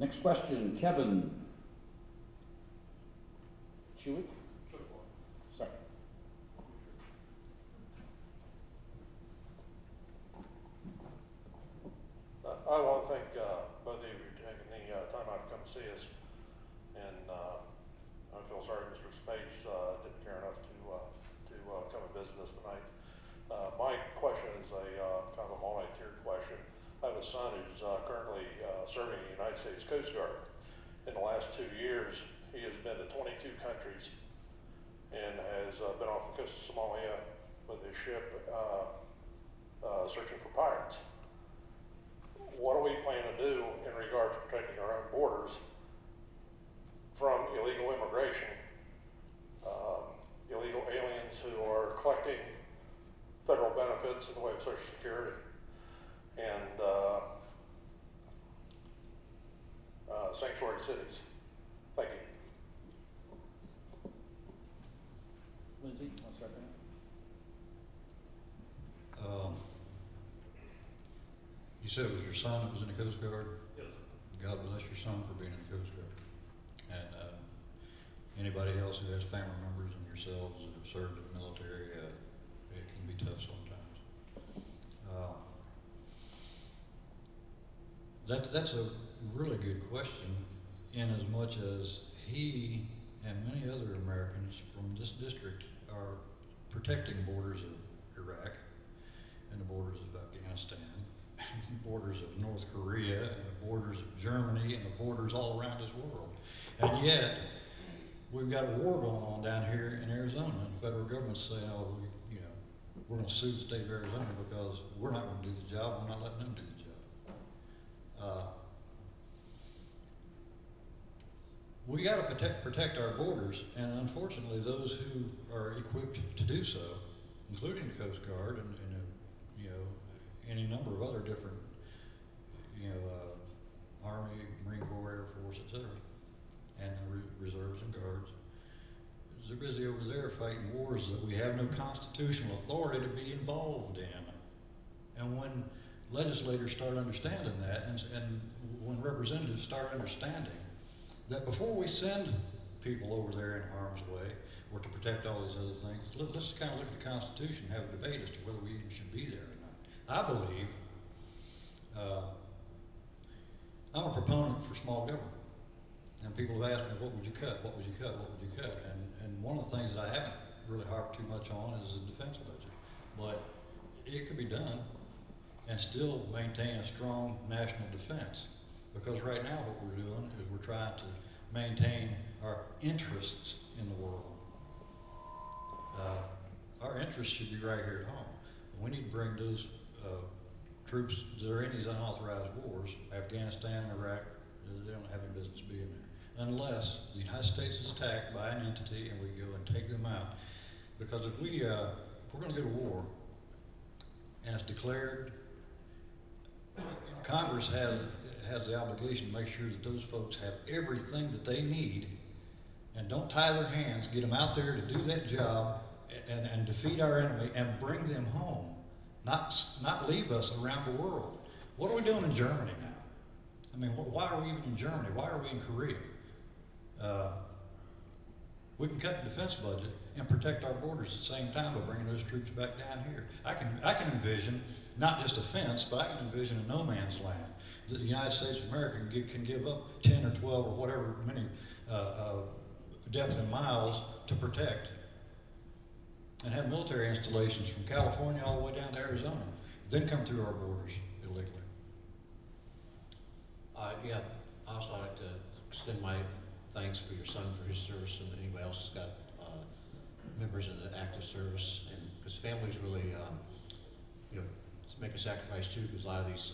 Next question, Kevin. Chewick? Sorry. I want to thank both of you for taking the time out to come see us. And I feel sorry Mr. Spates didn't care enough to come and visit us tonight. My question is a kind of a multi-tiered question. I have a son who's currently serving in the United States Coast Guard. In the last 2 years, he has been to 22 countries and has been off the coast of Somalia with his ship searching for pirates. What do we plan to do in regard to protecting our own borders from illegal immigration, illegal aliens who are collecting federal benefits in the way of Social Security and sanctuary cities? Thank you. Lindsay, you want to start there? You said it was your son that was in the Coast Guard? Yes. God bless your son for being in the Coast Guard. And anybody else who has family members and yourselves that have served in the military, it can be tough sometimes. That's a really good question, in as much as he and many other Americans from this district are protecting borders of Iraq and the borders of Afghanistan, the borders of North Korea, and the borders of Germany, and the borders all around this world. And yet, we've got a war going on down here in Arizona, and the federal government's saying, oh, we're going to sue the state of Arizona because we're not going to do the job, we're not letting them do the job. We got to protect our borders, and unfortunately, those who are equipped to do so, including the Coast Guard and any number of other different, Army, Marine Corps, Air Force, etc., and the reserves and guards, they're busy over there fighting wars that we have no constitutional authority to be involved in. And when legislators start understanding that, and when representatives start understanding that before we send people over there in harm's way, or to protect all these other things, let's kind of look at the Constitution and have a debate as to whether we even should be there or not. I believe, I'm a proponent for small government. And people have asked me, what would you cut? What would you cut? What would you cut? And one of the things that I haven't really harped too much on is the defense budget. But it could be done and still maintain a strong national defense. Because right now what we're doing is we're trying to maintain our interests in the world. Our interests should be right here at home. And we need to bring those troops that are in these unauthorized wars, Afghanistan, Iraq, they don't have any business being there. Unless the United States is attacked by an entity and we go and take them out. Because if we're going to go to war and it's declared, Congress has the obligation to make sure that those folks have everything that they need and don't tie their hands, get them out there to do that job and defeat our enemy and bring them home, not leave us around the world. What are we doing in Germany now? I mean, why are we even in Germany? Why are we in Korea? We can cut the defense budget and protect our borders at the same time by bringing those troops back down here. I can envision not just a fence, but I can envision a no man's land that the United States of America can give up 10 or 12 or whatever many depth in miles to protect, and have military installations from California all the way down to Arizona, then come through our borders illegally. Yeah, I also like to extend my thanks for your son for his service, and anybody else who's got members in the active service, and because families really, make a sacrifice too, because a lot of these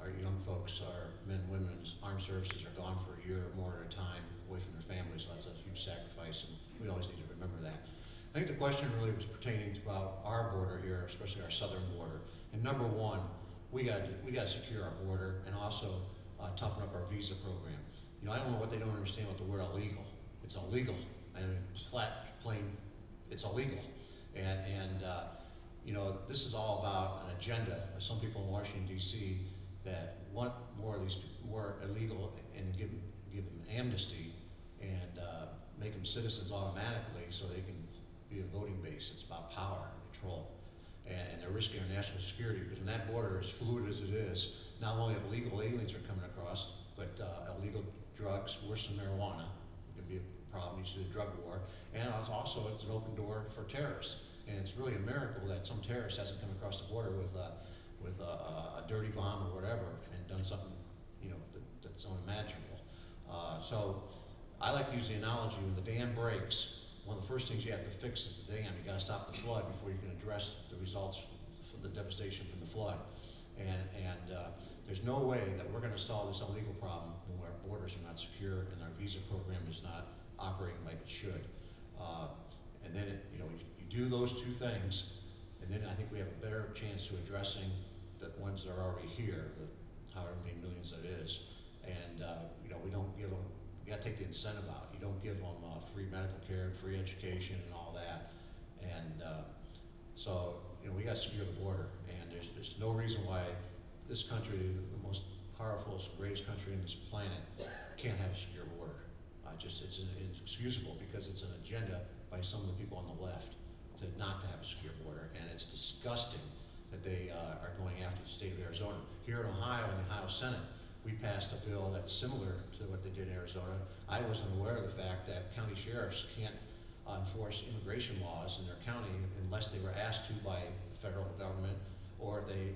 our young folks, our men and women in armed services, are gone for a year or more at a time away from their families, so that's a huge sacrifice, and we always need to remember that. I think the question really was pertaining to about our border here, especially our southern border. And number one, we got to secure our border and also toughen up our visa program. I don't know what they don't understand with the word illegal. It's illegal. I mean, flat, plain, it's illegal. And this is all about an agenda of some people in Washington, D.C. that want more of these more illegal and give amnesty and make them citizens automatically so they can be a voting base. It's about power and control. And they're risking our national security because when that border is fluid as it is, not only illegal aliens are coming across, but illegal drugs, worse than marijuana, it can be a problem. You see the drug war. And it's also, it's an open door for terrorists. And it's really a miracle that some terrorist hasn't come across the border with a dirty bomb or whatever and done something, you know, that's unimaginable. So I like to use the analogy when the dam breaks, one of the first things you have to fix is the dam. You got to stop the flood before you can address the results for the devastation from the flood. And there's no way that we're going to solve this illegal problem when our borders are not secure and our visa program is not operating like it should. And then, you do those two things, and then I think we have a better chance to addressing the ones that are already here, the however many millions that it is. And we don't give them. You got to take the incentive out. You don't give them free medical care, free education, and all that. And so we got to secure the border. And there's no reason why this country, the most powerful, greatest country on this planet, can't have a secure border. It's inexcusable because it's an agenda by some of the people on the left to not to have a secure border. And it's disgusting that they are going after the state of Arizona. Here in Ohio, in the Ohio Senate, we passed a bill that's similar to what they did in Arizona. I wasn't aware of the fact that county sheriffs can't enforce immigration laws in their county unless they were asked to by the federal government or if they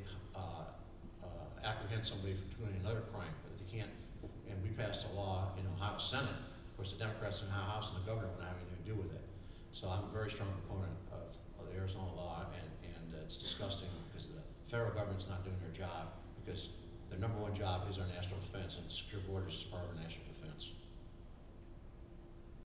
apprehend somebody for doing another crime. But they can't. And we passed a law in Ohio Senate. Of course, the Democrats in the House and the governor wouldn't have anything to do with it. So I'm a very strong proponent of the Arizona law, and it's disgusting because the federal government's not doing their job because their number one job is our national defense, and secure borders is part of our national